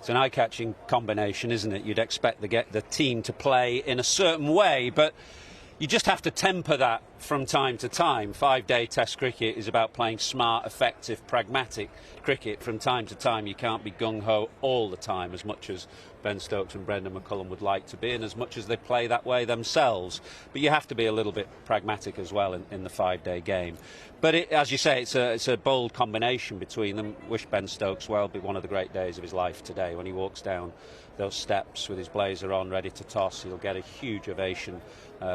it's an eye-catching combination, isn't it? You'd expect the team to play in a certain way, but you just have to temper that from time to time. 5-day Test cricket is about playing smart, effective, pragmatic cricket. From time to time, you can't be gung-ho all the time, as much as Ben Stokes and Brendon McCullum would like to be, and as much as they play that way themselves. But you have to be a little bit pragmatic as well in the 5-day game. But as you say, it's a bold combination between them. Wish Ben Stokes well. It'll be one of the great days of his life today when he walks down those steps with his blazer on, ready to toss. He'll get a huge ovation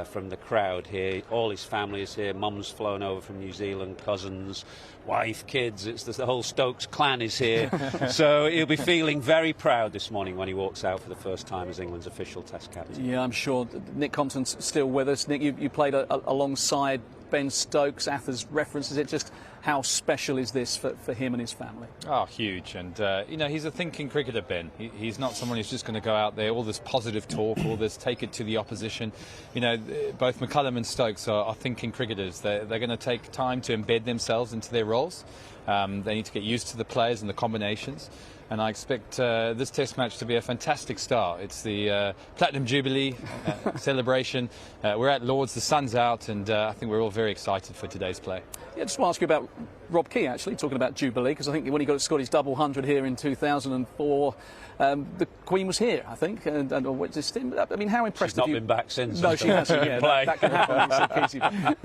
from the crowd here. All his family is here. Mum's flown over from New Zealand, cousins, wife, kids. The whole Stokes clan is here. So he'll be feeling very proud this morning when he walks out for the first time as England's official Test captain. Yeah, I'm sure. Nick Compton's still with us. Nick, you played alongside Ben Stokes. Athers references it. Just how special is this for him and his family? Oh, huge. And, you know, he's a thinking cricketer, Ben. He's not someone who's just going to go out there, all this positive talk, all this take it to the opposition. You know, both McCullum and Stokes are thinking cricketers. They're going to take time to embed themselves into their roles. They need to get used to the players and the combinations. And I expect this Test match to be a fantastic start. It's the Platinum Jubilee celebration. We're at Lord's, the sun's out, and I think we're all very excited for today's play. Yeah, just want to ask you about Rob Key, actually, talking about Jubilee, because I think when he scored his double 100 here in 2004, the Queen was here, I think. I mean, how impressed She's have you... not been back since. No, she hasn't. Yeah, that can happen.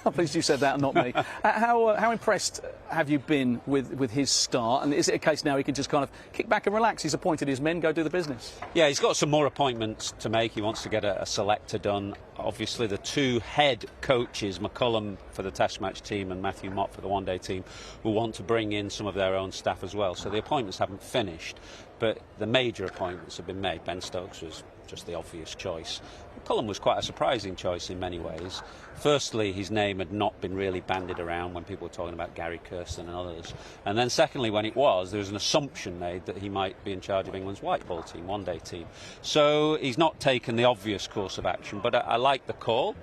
I'm pleased you said that, not me. How impressed have you been with his start? And is it a case now he can just kind of kick back and relax? He's appointed his men, go do the business. Yeah, he's got some more appointments to make. He wants to get a selector done. Obviously, the two head coaches, McCullum for the Test match team and Matthew Mott for the one-day team, will want to bring in some of their own staff as well. So the appointments haven't finished, but the major appointments have been made. Ben Stokes was just the obvious choice. McCullum was quite a surprising choice in many ways. Firstly, his name had not been really bandied around when people were talking about Gary Kirsten and others. And then secondly, when it was, there was an assumption made that he might be in charge of England's white ball team, one-day team. So he's not taken the obvious course of action, but I like the call.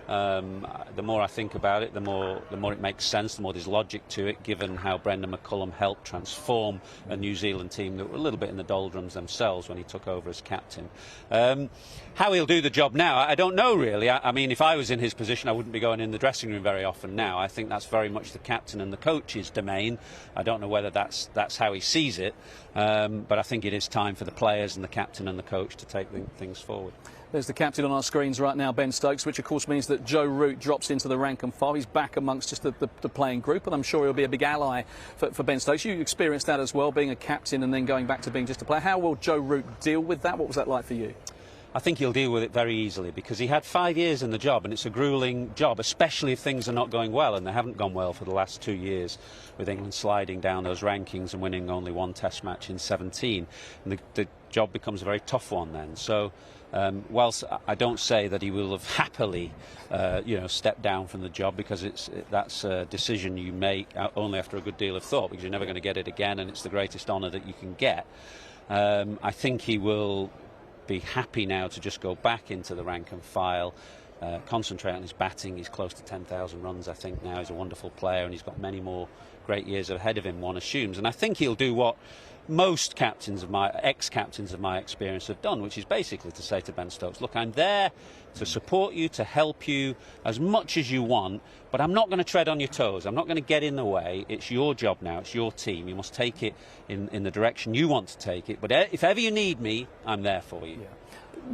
The more I think about it, the more it makes sense, the more there's logic to it, given how Brendon McCullum helped transform a New Zealand team that were a little bit in the doldrums themselves when he took over as captain. How he'll do the job now, I don't know really. I mean, if I was in his position, I wouldn't be going in the dressing room very often now. I think that's very much the captain and the coach's domain. I don't know whether that's how he sees it, but I think it is time for the players and the captain and the coach to take things forward. There's the captain on our screens right now, Ben Stokes, which of course means that Joe Root drops into the rank and file. He's back amongst just the playing group, and I'm sure he'll be a big ally for Ben Stokes. You experienced that as well, being a captain and then going back to being just a player. How will Joe Root deal with that? What was that like for you? I think he'll deal with it very easily, because he had 5 years in the job, and it's a gruelling job, especially if things are not going well, and they haven't gone well for the last 2 years, with England sliding down those rankings and winning only one Test match in 17. And the job becomes a very tough one then. So whilst I don't say that he will have happily stepped down from the job, because that's a decision you make only after a good deal of thought, because you're never going to get it again, and it's the greatest honour that you can get. I think he will be happy now to just go back into the rank and file, concentrate on his batting. He's close to 10,000 runs, I think, now. He's a wonderful player, and he's got many more great years ahead of him, one assumes. And I think he'll do what most ex-captains of my experience have done, which is basically to say to Ben Stokes, look, I'm there to support you, to help you as much as you want, but I'm not going to tread on your toes. I'm not going to get in the way. It's your job now. It's your team. You must take it in the direction you want to take it. But if ever you need me, I'm there for you. Yeah.